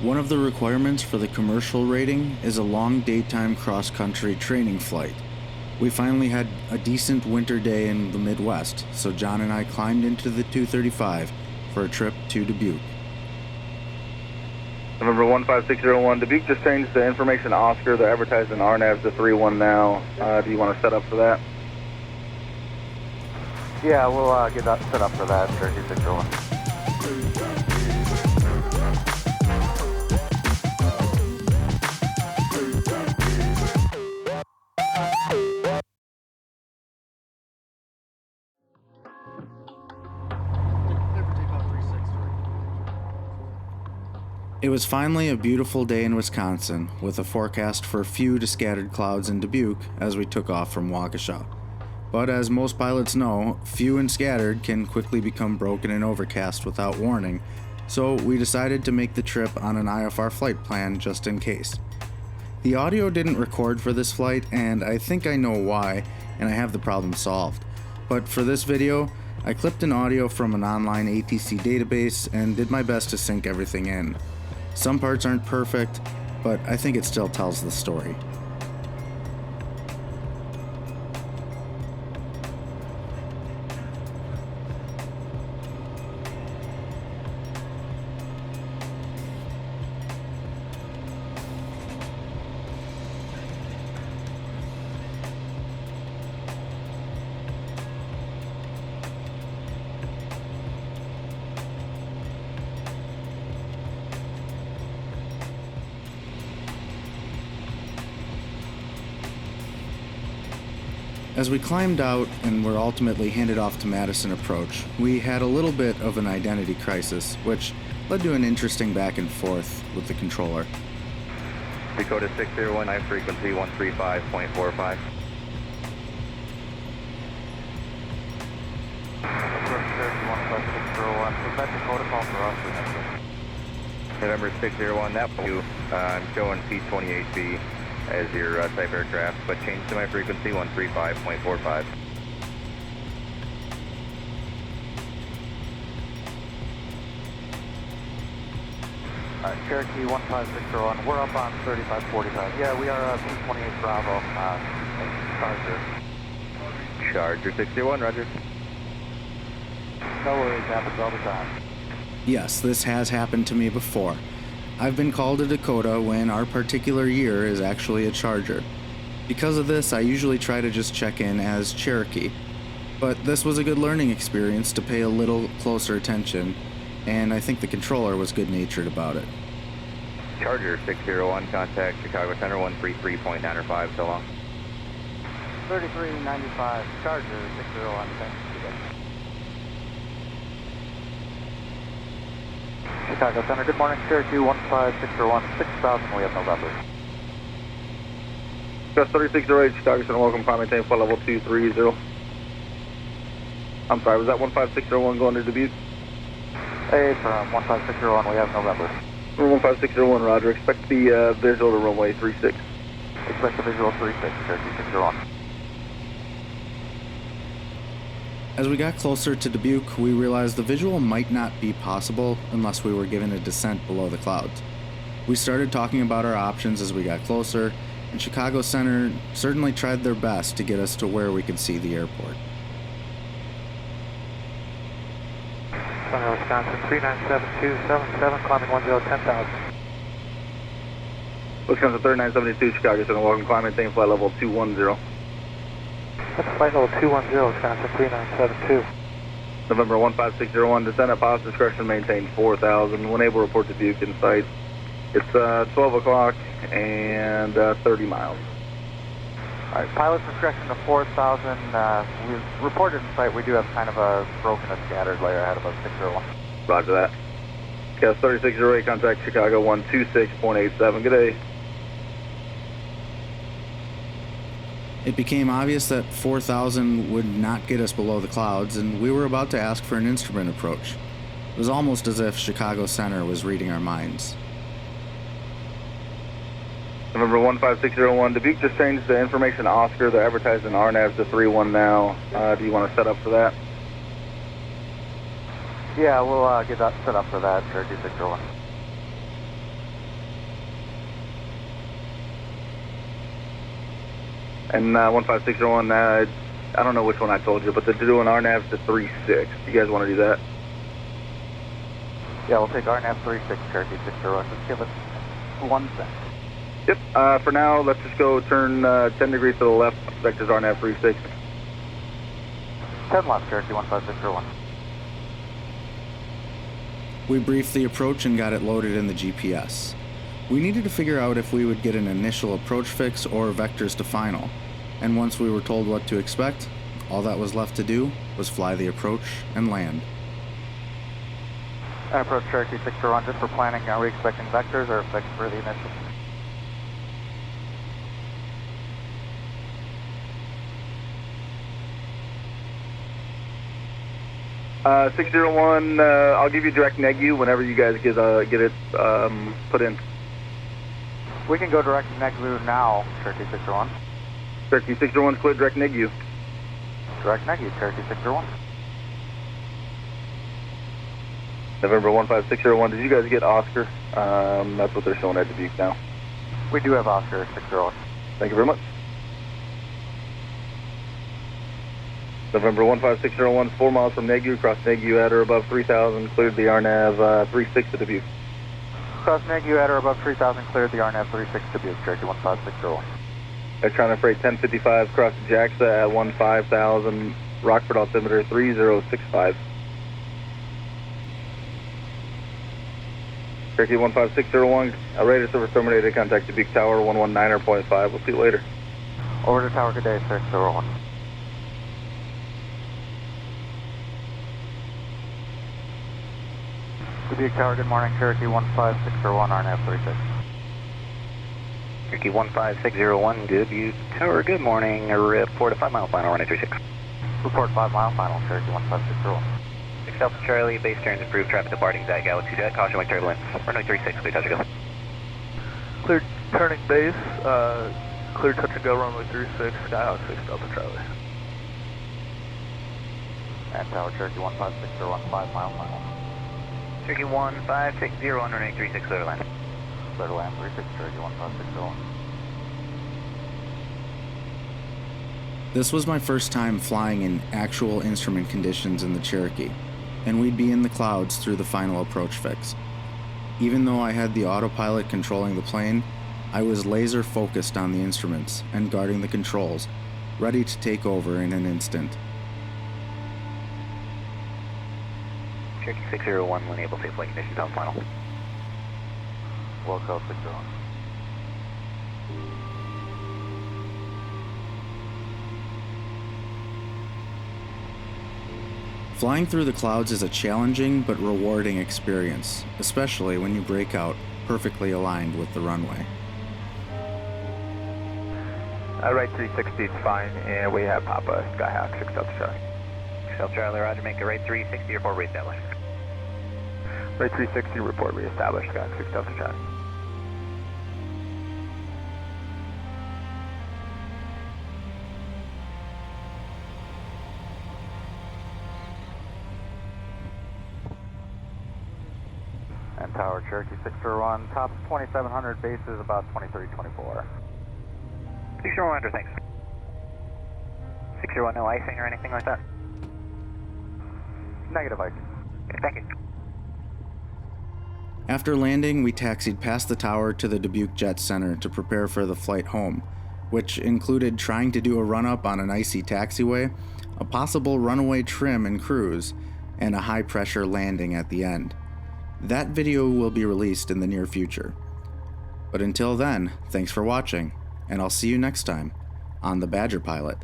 One of the requirements for the commercial rating is a long daytime cross-country training flight. We finally had a decent winter day in the Midwest, so John and I climbed into the 235 for a trip to Dubuque. November 15601, Dubuque just changed the information to Oscar. They're advertising RNAVs to 3-1 now. Do you want to set up for that? Yeah, we'll get that set up for that, 3601. It was finally a beautiful day in Wisconsin, with a forecast for few to scattered clouds in Dubuque as we took off from Waukesha. But as most pilots know, few and scattered can quickly become broken and overcast without warning, so we decided to make the trip on an IFR flight plan just in case. The audio didn't record for this flight, and I think I know why, and I have the problem solved. But for this video, I clipped an audio from an online ATC database and did my best to sync everything in. Some parts aren't perfect, but I think it still tells the story. As we climbed out and were ultimately handed off to Madison Approach, we had a little bit of an identity crisis, which led to an interesting back and forth with the controller. Dakota 601, high frequency 135.45. Was that Dakota call for us? November 601, that you, I'm showing C-28B as your type aircraft, but change to my frequency 135.45. Cherokee 15601, we're up on 3545. Yeah, we are P28 Bravo, Charger. Charger 601, roger. No worries, happens all the time. Yes, this has happened to me before. I've been called a Dakota when our particular year is actually a Charger. Because of this, I usually try to just check in as Cherokee. But this was a good learning experience to pay a little closer attention, and I think the controller was good-natured about it. Charger 601, contact Chicago Center 133.905, so long. 3395, Charger 601, thanks. Chicago Center, good morning, Cherokee 15601, 6000, we have November. Just 3608, Chicago Center, welcome, primary maintain flight level 230. I'm sorry, was that 15601 going to Dubuque? Hey, from 15601, we have November. 15601, roger, expect the visual to runway 36. Expect the visual 36, Cherokee 601. As we got closer to Dubuque, we realized the visual might not be possible unless we were given a descent below the clouds. We started talking about our options as we got closer, and Chicago Center certainly tried their best to get us to where we could see the airport. Center, Wisconsin, 397277, climbing 10,000. Wisconsin 3972, Chicago Center, welcome, climb maintain flight level 210. That's flight level 210, Wisconsin 3972. November 15601, descend at pilot's discretion, maintain 4,000. When able, report to Dubuque in sight. It's 12 o'clock and 30 miles. All right, pilot's discretion to 4,000. We've reported in sight we do have kind of a broken and scattered layer ahead of us, 601. Roger that. Cast 3608, contact Chicago 126.87. Good day. It became obvious that 4,000 would not get us below the clouds, and we were about to ask for an instrument approach. It was almost as if Chicago Center was reading our minds. November 15601, Dubuque just changed the information to Oscar. They're advertising RNAVs to 3-1 now. Do you want to set up for that? Yeah, we'll get that set up for that, Cherokee 601. And 15601, I don't know which one I told you, but they're doing RNAV to 36. You guys want to do that? Yeah, we'll take RNAV 36, Cherokee 601. Just give us 1 second. Yep, for now, let's just go turn 10 degrees to the left, vectors RNAV 36. 10 left, Cherokee 15601. We briefed the approach and got it loaded in the GPS. We needed to figure out if we would get an initial approach fix or vectors to final, and once we were told what to expect, all that was left to do was fly the approach and land. Approach Cherokee 601, just for planning, are we expecting vectors or fix for the initial? Uh, 601, I'll give you direct negu whenever you guys get it put in. We can go direct negu now, Cherokee 601. Cherokee 601 clear direct negu. Direct negu, Cherokee 601. November 15601, did you guys get Oscar? That's what they're showing at Dubuque now. We do have Oscar 601. Thank you very much. November 15601, 4 miles from Negu, cross Negu at or above 3,000, cleared the RNAV 36 to Dubuque. Cross Negu at or above 3,000, cleared the RNAV 36 to Dubuque, Cherokee 15601. Electronic freight 1055, cross JAXA at 15,000, Rockford altimeter 3065. Cherokee 15601, radar service terminated, contact Dubuque Tower 119.5, we'll see you later. Over to Tower, good day, 601. Dubuque Tower, good morning, Cherokee 15601, RNAV 36. Cherokee 15601, Dubuque Tower, good morning, report a 5 mile final, runway 36. Report 5 mile final, Cherokee 15601. 6 Delta Charlie, base turns improved, traffic departing at Galaxy Jet, caution wing turbulence, runway 36, clear touch and go. Cleared turning base, clear touch and go, runway 36, Skyhawk 6 Delta Charlie. And Tower, Cherokee 15601, 5 mile final. Cherokee 15601, runway 36, clear to land. Clear to land, 36, Cherokee 15601. This was my first time flying in actual instrument conditions in the Cherokee, and we'd be in the clouds through the final approach fix. Even though I had the autopilot controlling the plane, I was laser focused on the instruments and guarding the controls, ready to take over in an instant. Cherokee 601, when able, safe flight conditions on final. Wilco 601. Flying through the clouds is a challenging but rewarding experience, especially when you break out perfectly aligned with the runway. Right 360 is fine, and we have Papa Skyhawk 6 Delta Charlie. 6 Delta Charlie, roger, make a right 360, report reestablished. Right 360, report reestablished, Skyhawk 6 Delta Charlie. And Tower, Cherokee 601, top 2700, base is about 2324. 601, under, thanks. 601, no icing or anything like that? Negative ice. Okay, thank you. After landing, we taxied past the tower to the Dubuque Jet Center to prepare for the flight home, which included trying to do a run-up on an icy taxiway, a possible runaway trim and cruise, and a high-pressure landing at the end. That video will be released in the near future. But until then, thanks for watching, and I'll see you next time on the Badger Pilot.